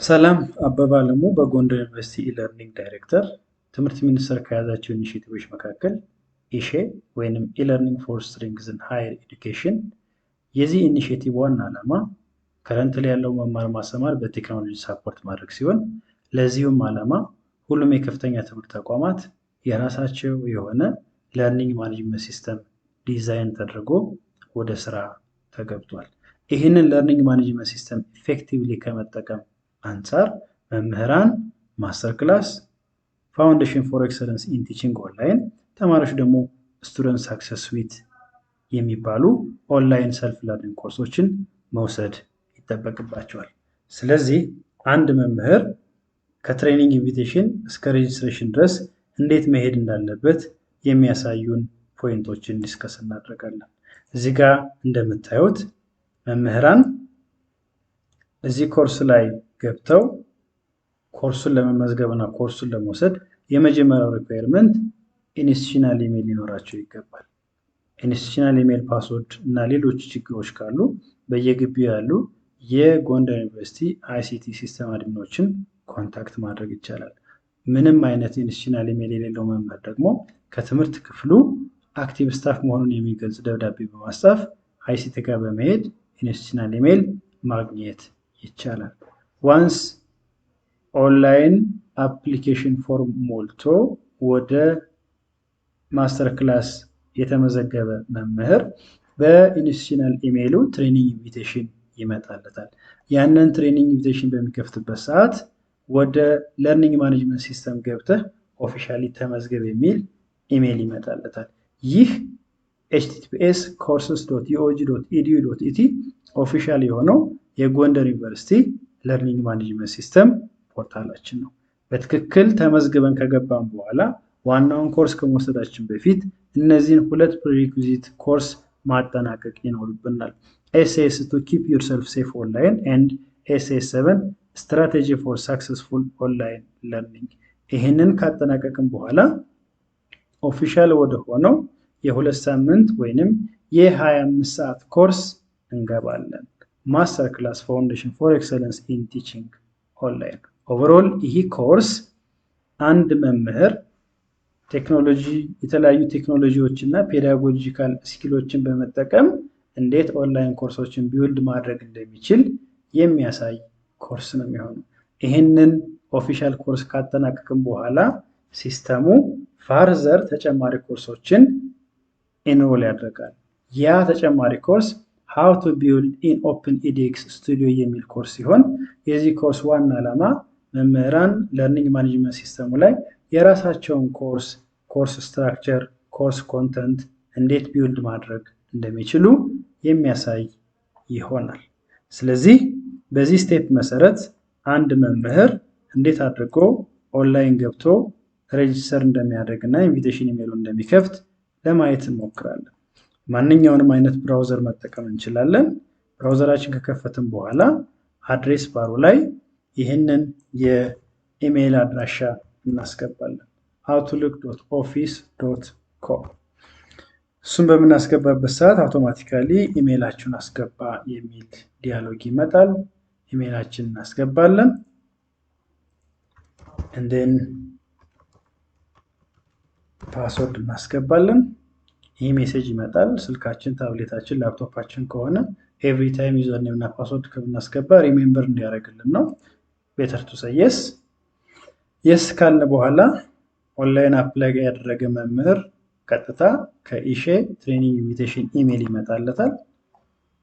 ሰላም አበባ አለሙ በጎንደር ዩኒቨርሲቲ ኢለርኒንግ ዳይሬክተር። ትምህርት ሚኒስቴር ከያዛቸው ኢኒሼቲቮች መካከል ኢሼ ወይንም ኢለርኒንግ ፎር ስትሪንግዝ ኢን ሃየር ኤዱኬሽን። የዚህ ኢኒሼቲቭ ዋና ዓላማ ከረንትሊ ያለው መማር ማስተማር በቴክኖሎጂ ሳፖርት ማድረግ ሲሆን ለዚሁም ዓላማ ሁሉም የከፍተኛ ትምህርት ተቋማት የራሳቸው የሆነ ለርኒንግ ማኔጅመንት ሲስተም ዲዛይን ተደርጎ ወደ ስራ ተገብቷል። ይህንን ለርኒንግ ማኔጅመንት ሲስተም ኢፌክቲቭሊ ከመጠቀም አንጻር መምህራን ማስተር ክላስ፣ ፋውንዴሽን ፎር ኤክሰለንስ ኢን ቲቺንግ ኦንላይን፣ ተማሪዎች ደግሞ ስቱደንት ሳክሰስ ስዊት የሚባሉ ኦንላይን ሰልፍ ለርኒንግ ኮርሶችን መውሰድ ይጠበቅባቸዋል። ስለዚህ አንድ መምህር ከትሬኒንግ ኢንቪቴሽን እስከ ሬጅስትሬሽን ድረስ እንዴት መሄድ እንዳለበት የሚያሳዩን ፖይንቶችን ዲስከስ እናደርጋለን። እዚህ ጋር እንደምታዩት መምህራን እዚህ ኮርስ ላይ ገብተው ኮርሱን ለመመዝገብ እና ኮርሱን ለመውሰድ የመጀመሪያው ሪኳየርመንት ኢንስቲትዩሽናል ኢሜል ሊኖራቸው ይገባል። ኢንስቲትዩሽናል ኢሜል ፓስወርድ እና ሌሎች ችግሮች ካሉ በየግቢው ያሉ የጎንደር ዩኒቨርሲቲ አይሲቲ ሲስተም አድሚኖችን ኮንታክት ማድረግ ይቻላል። ምንም አይነት ኢንስቲትዩሽናል ኢሜል የሌለው መምህር ደግሞ ከትምህርት ክፍሉ አክቲቭ ስታፍ መሆኑን የሚገልጽ ደብዳቤ በማስጻፍ አይሲቲ ጋር በመሄድ ኢንስቲትዩሽናል ኢሜል ማግኘት ይቻላል። ዋንስ ኦንላይን አፕሊኬሽን ፎርም ሞልቶ ወደ ማስተር ክላስ የተመዘገበ መምህር በኢንስቲትዩሽናል ኢሜይሉ ትሬኒንግ ኢንቪቴሽን ይመጣለታል። ያንን ትሬኒንግ ኢንቪቴሽን በሚከፍትበት ሰዓት ወደ ለርኒንግ ማኔጅመንት ሲስተም ገብተህ ኦፊሻሊ ተመዝገብ የሚል ኢሜይል ይመጣለታል። ይህ https://courses.uog.edu.et ኦፊሻል የሆነው የጎንደር ዩኒቨርሲቲ ለርኒንግ ማኔጅመንት ሲስተም ፖርታላችን ነው። በትክክል ተመዝግበን ከገባን በኋላ ዋናውን ኮርስ ከመውሰዳችን በፊት እነዚህን ሁለት ፕሪሪኩዊዚት ኮርስ ማጠናቀቅ ይኖርብናል። ኤስኤስ ቱ ኪፕ ዩርሰልፍ ሴፍ ኦንላይን ኤንድ ኤስኤስ7 ስትራቴጂ ፎር ሳክሰስፉል ኦንላይን ለርኒንግ። ይህንን ካጠናቀቅን በኋላ ኦፊሻል ወደ ሆነው የ2 ሳምንት ወይንም የ25 ሰዓት ኮርስ እንገባለን። ማስተር ክላስ ፋውንዴሽን ፎር ኤክሰለንስ ኢን ቲቺንግ ኦንላይን። ኦቨርኦል ይህ ኮርስ አንድ መምህር የተለያዩ ቴክኖሎጂዎች እና ፔዳጎጂካል ስኪሎችን በመጠቀም እንዴት ኦንላይን ኮርሶችን ቢውልድ ማድረግ እንደሚችል የሚያሳይ ኮርስ ነው የሚሆነው። ይህንን ኦፊሻል ኮርስ ካጠናቀቅም በኋላ ሲስተሙ ፋርዘር ተጨማሪ ኮርሶችን ኢንሮል ያደርጋል። ያ ተጨማሪ ኮርስ how to build in OpenEdX studio የሚል ኮርስ ሲሆን የዚህ ኮርስ ዋና ዓላማ መምህራን ለርኒንግ ማኔጅመንት ሲስተሙ ላይ የራሳቸውን ኮርስ ስትራክቸር፣ ኮርስ ኮንተንት እንዴት ቢውልድ ማድረግ እንደሚችሉ የሚያሳይ ይሆናል። ስለዚህ በዚህ ስቴፕ መሰረት አንድ መምህር እንዴት አድርጎ ኦንላይን ገብቶ ሬጅስተር እንደሚያደርግ እና ኢንቪቴሽን ኢሜይሉ እንደሚከፍት ለማየት እንሞክራለን። ማንኛውንም አይነት ብራውዘር መጠቀም እንችላለን። ብራውዘራችን ከከፈትን በኋላ አድሬስ ባሩ ላይ ይህንን የኢሜይል አድራሻ እናስገባለን። outlook.office.com። እሱን በምናስገባበት ሰዓት አውቶማቲካሊ ኢሜይላችሁን አስገባ የሚል ዲያሎግ ይመጣል። ኢሜይላችንን እናስገባለን። እንደን ፓስወርድ እናስገባለን። ይህ ሜሴጅ ይመጣል። ስልካችን፣ ታብሌታችን፣ ላፕቶፓችን ከሆነ ኤቭሪ ታይም ዩዘር ኔም እና ፓስወርድ ከምናስገባ ሪሜምበር እንዲያደርግልን ነው። ቤተር ቱ ሴይ የስ። የስ ካልን በኋላ ኦንላይን አፕላይ ያደረገ መምህር ቀጥታ ከኢሼ ትሬኒንግ ኢንቪቴሽን ኢሜይል ይመጣለታል።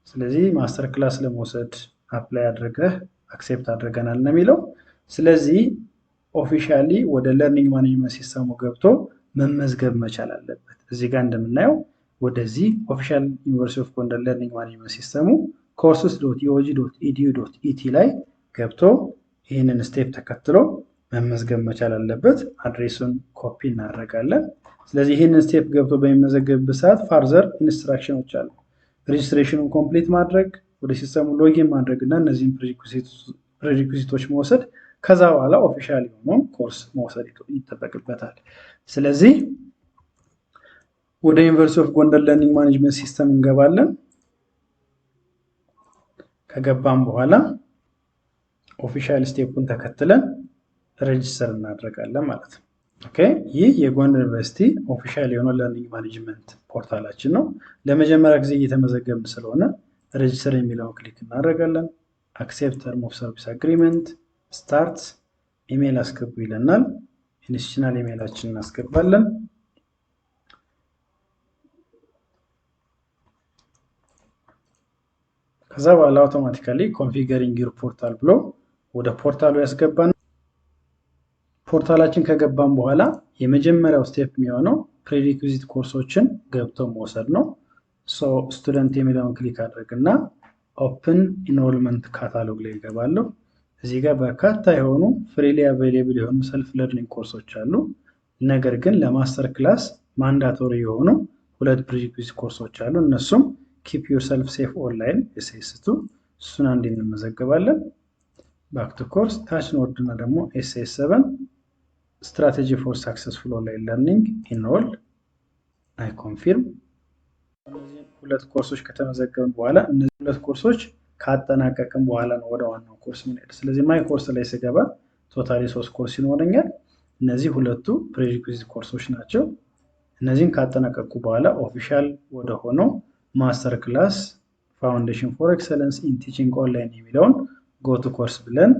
ስለዚህ ማስተር ክላስ ለመውሰድ አፕላይ አድርገህ አክሴፕት አድርገናል ነው የሚለው። ስለዚህ ኦፊሻሊ ወደ ለርኒንግ ማኔጅመንት ሲስተሙ ገብቶ መመዝገብ መቻል አለበት። እዚህ ጋር እንደምናየው ወደዚህ ኦፊሻል ዩኒቨርሲቲ ኦፍ ጎንደር ለርኒንግ ማኔጅመንት ሲስተሙ courses.uog.edu.et ላይ ገብቶ ይህንን ስቴፕ ተከትሎ መመዝገብ መቻል አለበት። አድሬሱን ኮፒ እናደርጋለን። ስለዚህ ይህንን ስቴፕ ገብቶ በሚመዘገብበት ሰዓት ፋርዘር ኢንስትራክሽኖች አሉ። ሬጅስትሬሽኑን ኮምፕሊት ማድረግ፣ ወደ ሲስተሙ ሎጊን ማድረግ እና እነዚህን ፕሪሪኩዊዚቶች መውሰድ፣ ከዛ በኋላ ኦፊሻል የሆነውን ኮርስ መውሰድ ይጠበቅበታል። ስለዚህ ወደ ዩኒቨርሲቲ ኦፍ ጎንደር ለርኒንግ ማኔጅመንት ሲስተም እንገባለን። ከገባም በኋላ ኦፊሻል ስቴፑን ተከትለን ሬጅስተር እናደርጋለን ማለት ነው። ኦኬ ይህ የጎንደር ዩኒቨርሲቲ ኦፊሻል የሆነ ለርኒንግ ማኔጅመንት ፖርታላችን ነው። ለመጀመሪያ ጊዜ እየተመዘገብን ስለሆነ ሬጅስተር የሚለውን ክሊክ እናደርጋለን። አክሴፕት ተርም ኦፍ ሰርቪስ አግሪመንት፣ ስታርት፣ ኢሜይል አስገቡ ይለናል። ኢንስቲቱሽናል ኢሜይላችንን እናስገባለን። ከዛ በኋላ አውቶማቲካሊ ኮንፊገሪንግ ዩር ፖርታል ብሎ ወደ ፖርታሉ ያስገባን። ፖርታላችን ከገባን በኋላ የመጀመሪያው ስቴፕ የሚሆነው ፕሬሪኩዊዚት ኮርሶችን ገብተው መውሰድ ነው። ስቱደንት የሚለውን ክሊክ አድርግና ኦፕን ኢንሮልመንት ካታሎግ ላይ ይገባለሁ። እዚህ ጋር በርካታ የሆኑ ፍሪሊ አቬይላብል የሆኑ ሰልፍ ለርኒንግ ኮርሶች አሉ። ነገር ግን ለማስተር ክላስ ማንዳቶሪ የሆኑ 2 ፕሬሪኩዊዚት ኮርሶች አሉ። እነሱም ኪፕ ዩር ሰልፍ ሴፍ ኦንላይን ኤስኤስ2 እሱን አንዴ እንመዘገባለን። ባክ ቱ ኮርስ ታች እንወርድና ደግሞ ኤስኤስ7 ስትራቴጂ ፎር ሳክሰስፉል ኦንላይን ለርኒንግ ኢንሮል አይ ኮንፊርም። እነዚህ 2 ኮርሶች ከተመዘገብን በኋላ እነዚህ 2 ኮርሶች ካጠናቀቅን በኋላ ነው ወደ ዋናው ኮርስ የምንሄድ። ስለዚህ ማይ ኮርስ ላይ ስገባ ቶታሊ 3 ኮርስ ይኖረኛል። እነዚህ 2ቱ ፕሬሪኩዊዚት ኮርሶች ናቸው። እነዚህን ካጠናቀቁ በኋላ ኦፊሻል ወደ ሆነው ማስተር ክላስ ፋውንዴሽን ፎር ኤክሰለንስ ኢን ቲቺንግ ኦንላይን የሚለውን ጎቱ ኮርስ ብለን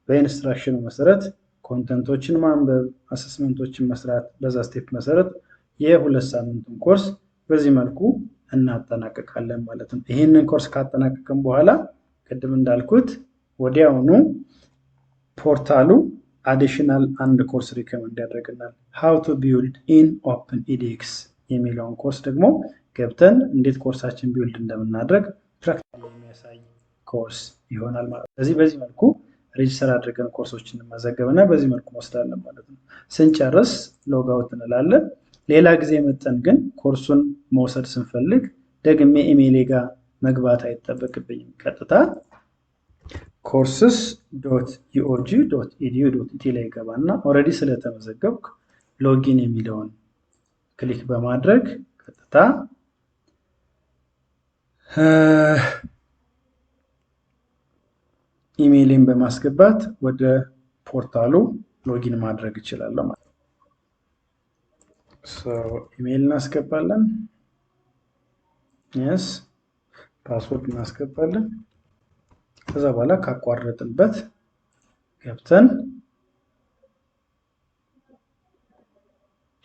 በኢንስትራክሽኑ መሰረት ኮንተንቶችን ማንበብ፣ አሰስመንቶችን መስራት፣ በዛ ስቴፕ መሰረት የ2 ሳምንቱን ኮርስ በዚህ መልኩ እናጠናቀቃለን ማለት ነው። ይህንን ኮርስ ካጠናቀቅን በኋላ ቅድም እንዳልኩት ወዲያውኑ ፖርታሉ አዲሽናል 1 ኮርስ ሪከመንድ ያደርግናል። ሃው ቱ ቢውልድ ኢን ኦፕን ኢዲኤክስ የሚለውን ኮርስ ደግሞ ገብተን እንዴት ኮርሳችን ቢውልድ እንደምናደርግ ፕራክቲካሊ የሚያሳይ ኮርስ ይሆናል ማለት ነው። ስለዚህ በዚህ መልኩ ሬጅስተር አድርገን ኮርሶችን እንመዘገብና በዚህ መልኩ እንወስዳለን ማለት ነው። ስንጨርስ ሎግ አውት እንላለን። ሌላ ጊዜ መጠን ግን ኮርሱን መውሰድ ስንፈልግ ደግሜ ኢሜይሌ ጋር መግባት አይጠበቅብኝም። ቀጥታ courses.eog.edu.it ላይ ገባና ኦልሬዲ ስለተመዘገብኩ ሎጊን የሚለውን ክሊክ በማድረግ ቀጥታ ኢሜይልን በማስገባት ወደ ፖርታሉ ሎጊን ማድረግ እችላለሁ ማለት ነው። ኢሜይል እናስገባለን። የስ ፓስወርድ እናስገባለን። ከዛ በኋላ ካቋረጥንበት ገብተን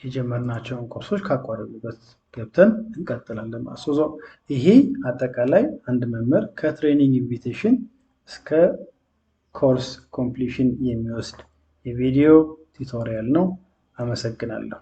የጀመርናቸውን ኮርሶች ካቋረጥንበት ገብተን እንቀጥላለን ማለት ነው። ይሄ አጠቃላይ አንድ መምህር ከትሬኒንግ ኢንቪቴሽን እስከ ኮርስ ኮምፕሊሽን የሚወስድ የቪዲዮ ቱቶሪያል ነው። አመሰግናለሁ።